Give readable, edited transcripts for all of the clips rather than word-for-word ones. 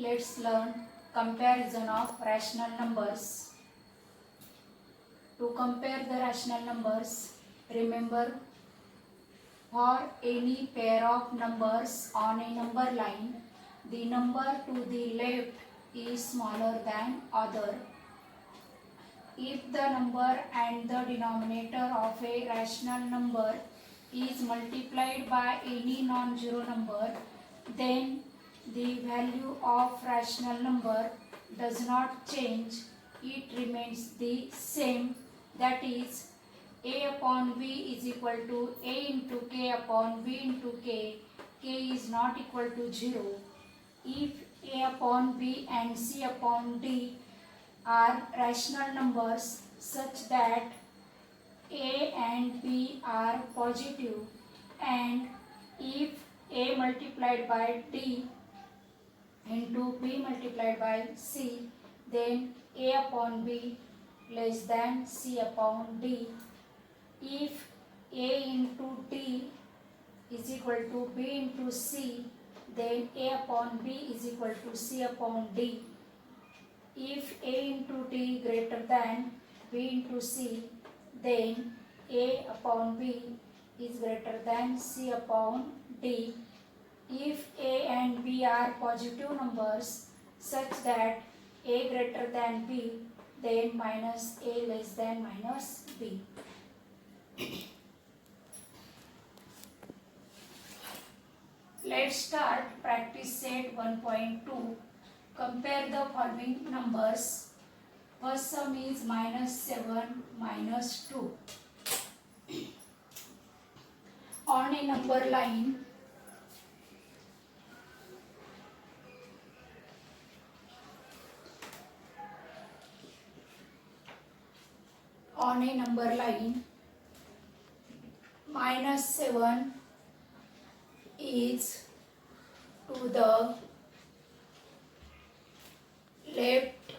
Let's learn comparison of rational numbers. To compare the rational numbers, remember for any pair of numbers on a number line, the number to the left is smaller than other. If the number and the denominator of a rational number is multiplied by any non-zero number, then the value of rational number does not change, it remains the same, that is a upon v is equal to a into k upon v into k is not equal to 0. If a upon b and c upon d are rational numbers such that a and b are positive, and if a multiplied by d into b multiplied by c, then a upon b less than c upon d. If a into d is equal to b into c, then a upon b is equal to c upon d. If a into d greater than b into c, then a upon b is greater than c upon d. If a and b are positive numbers such that a greater than b, then minus a less than minus b. Let's start practice set 1.2. Compare the following numbers. First sum is -7 -2. On a number line, -7 is to the left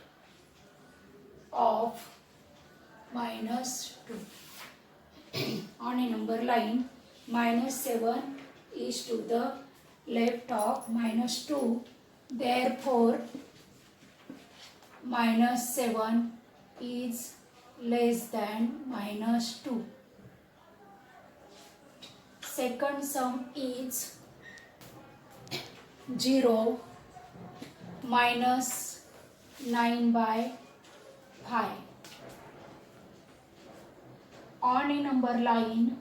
of -2. On a number line, -7 is to the left of -2. Therefore, -7 is less than -2. Second sum is 0 minus 9 by 5. On a number line,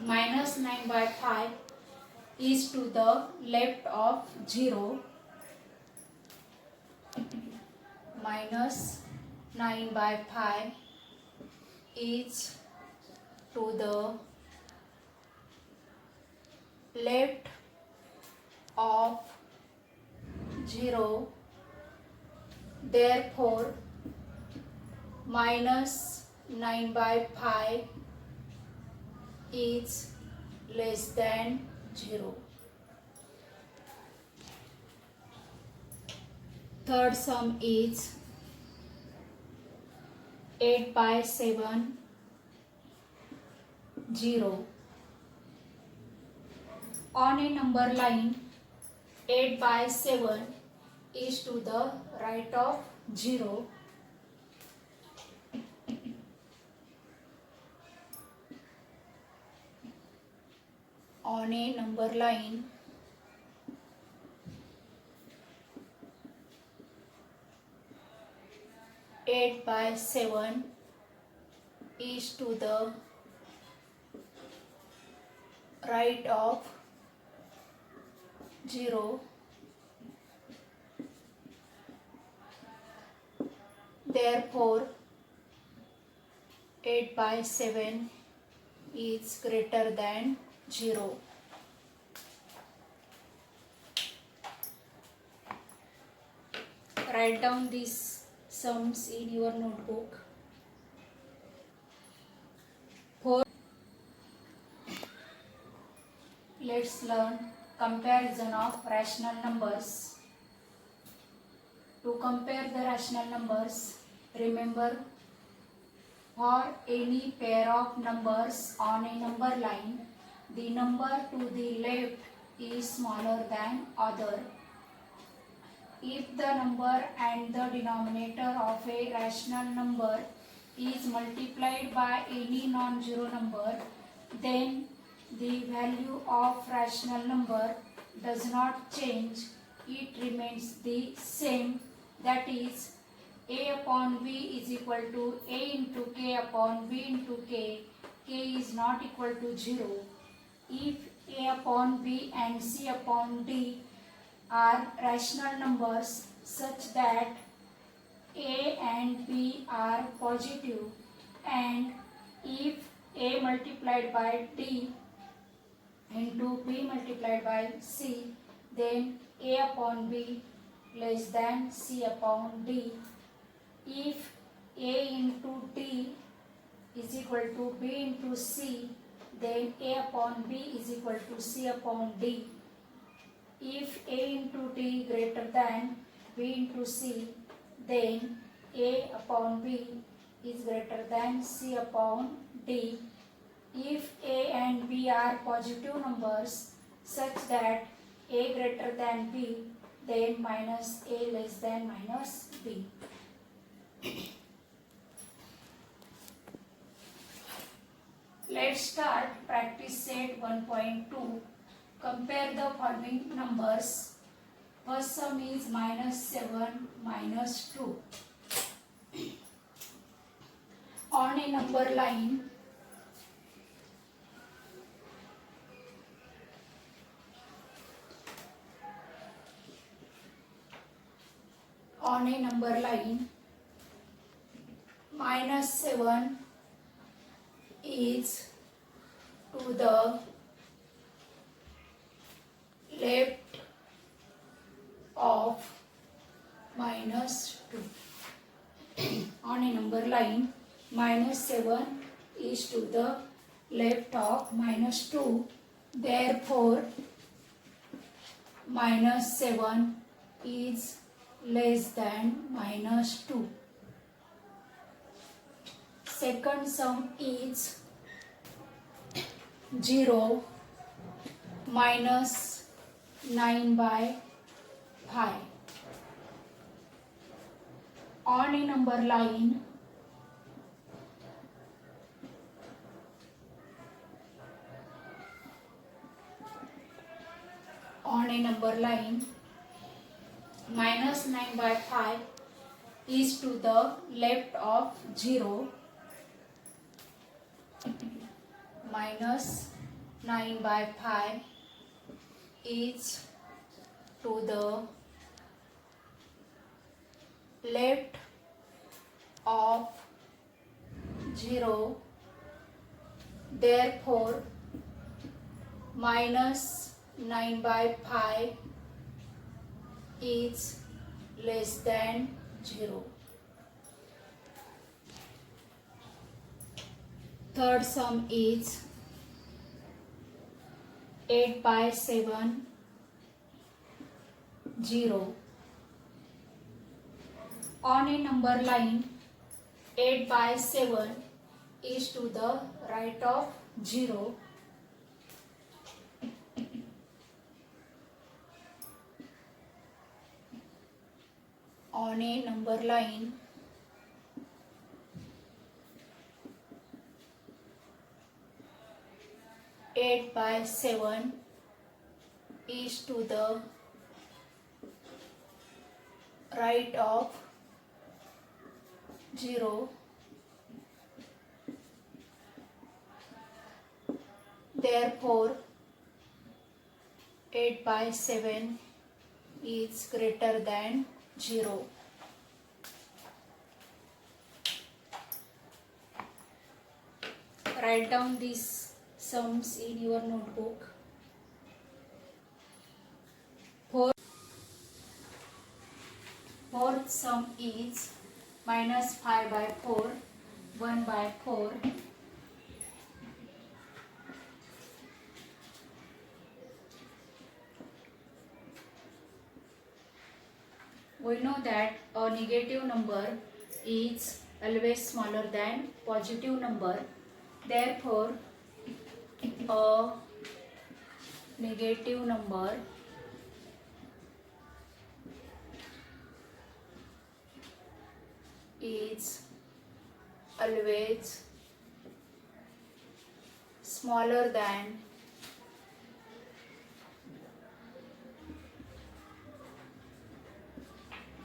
-9 by 5 is to the left of 0. -9 by 5 is to the left of 0. Therefore, -9 by 5 is less than 0. Third sum is 8 by 7 0. On a number line, 8 by 7 is to the right of 0. On a number line, 8 by 7 is to the right of 0. Therefore, 8 by 7 is greater than 0. Write down these sums in your notebook. Let's learn comparison of rational numbers. To compare the rational numbers, remember For any pair of numbers on a number line, the number to the left is smaller than other. If the number and the denominator of a rational number is multiplied by any non-zero number, then the value of rational number does not change. It remains the same, that is, a upon v is equal to a into k upon v into k. K is not equal to 0. If a upon b and c upon d are rational numbers such that a and b are positive, and if a multiplied by d into b multiplied by c, then a upon b less than c upon d. If a into d is equal to b into c, then a upon b is equal to c upon d. If a into d greater than b into c, then a upon b is greater than c upon d. If a and b are positive numbers such that a greater than b, then minus a less than minus b. Let's start practice set 1.2. Compare the following numbers. First sum is -7 -2. On a number line, -7 is to the left of -2. On a number line, -7 is to the left of -2. Therefore, -7 is less than -2. Second sum is 0 minus 9 by 5. On a number line, -9 by 5 is to the left of 0. -9 by 5 is to the left of 0. Therefore, -9 by 5 is less than 0. Third sum is 8 by 7 0. On a number line, 8 by 7 is to the right of 0. On a number line, 8 by 7 is to the right of 0. Therefore, 8 by 7 is greater than 0. Write down these sums in your notebook. Fourth sum is -5 by 4, 1 by 4. We know that a negative number is always smaller than positive number. Therefore, a negative number is always smaller than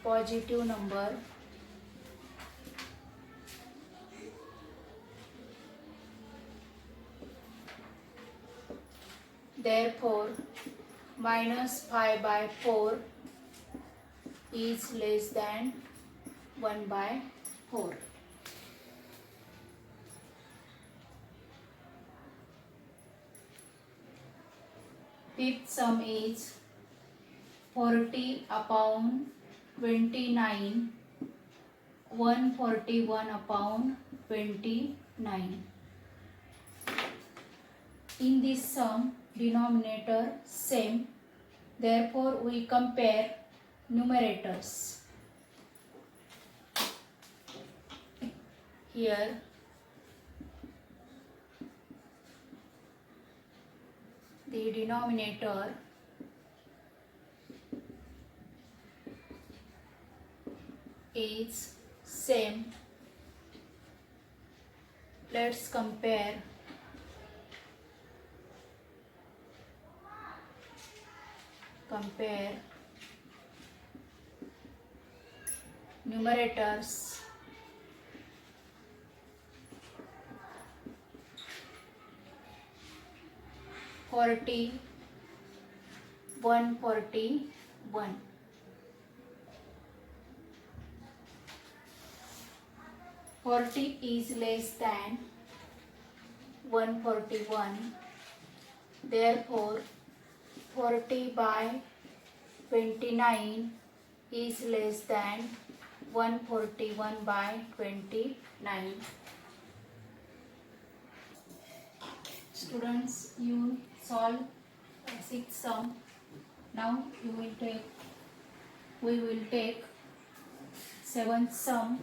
positive number. Therefore, minus 5 by 4 is less than 1 by 4. Fifth sum is 40 upon 29, 141 upon 29. In this sum, denominator same, therefore we compare numerators. Here the denominator is same. Let's compare numerators. Forty, 141. Forty is less than 141. Therefore, 40 by 29 is less than 141 by 29. Students, you solve sixth sum. Now we will take seventh sum.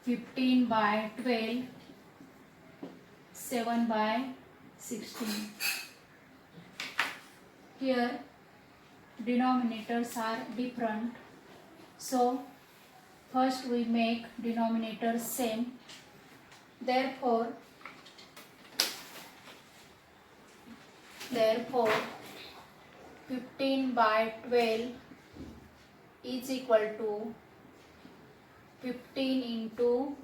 15 by 12, 7 by 16. Here denominators are different, so first we make denominators same. Therefore 15 by 12 is equal to 15 into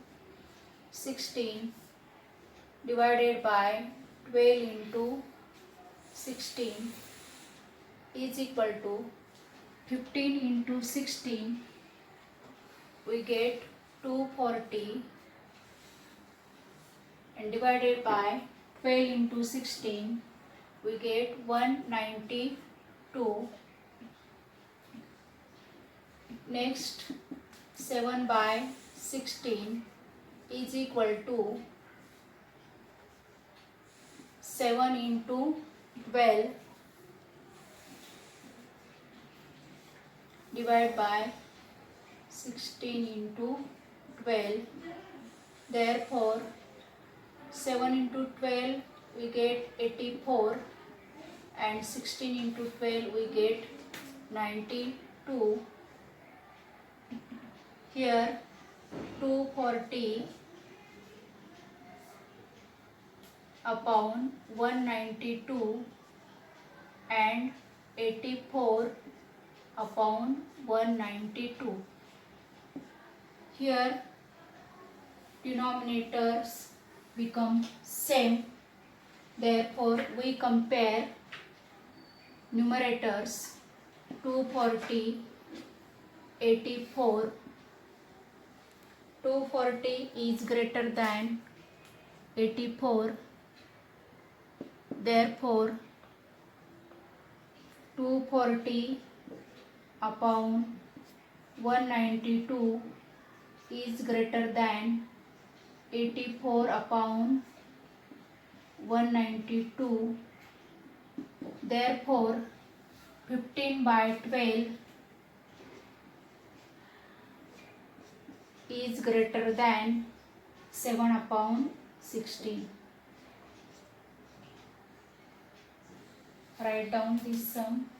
16 divided by 12 into 16 is equal to 15 into 16, we get 240, and divided by 12 into 16 we get 192. Next, 7 by 16 is equal to 7 into 12 divided by 16 into 12. Therefore, 7 into 12 we get 84, and 16 into 12 we get 92. Here 240 upon 192 and 84 upon 192. Here denominators become same. Therefore, we compare numerators. 240, 84. 240 is greater than 84. Therefore, 240 upon 192 is greater than 84 upon 192. Therefore, 15 by 12 is greater than 7/16. Write down this sum.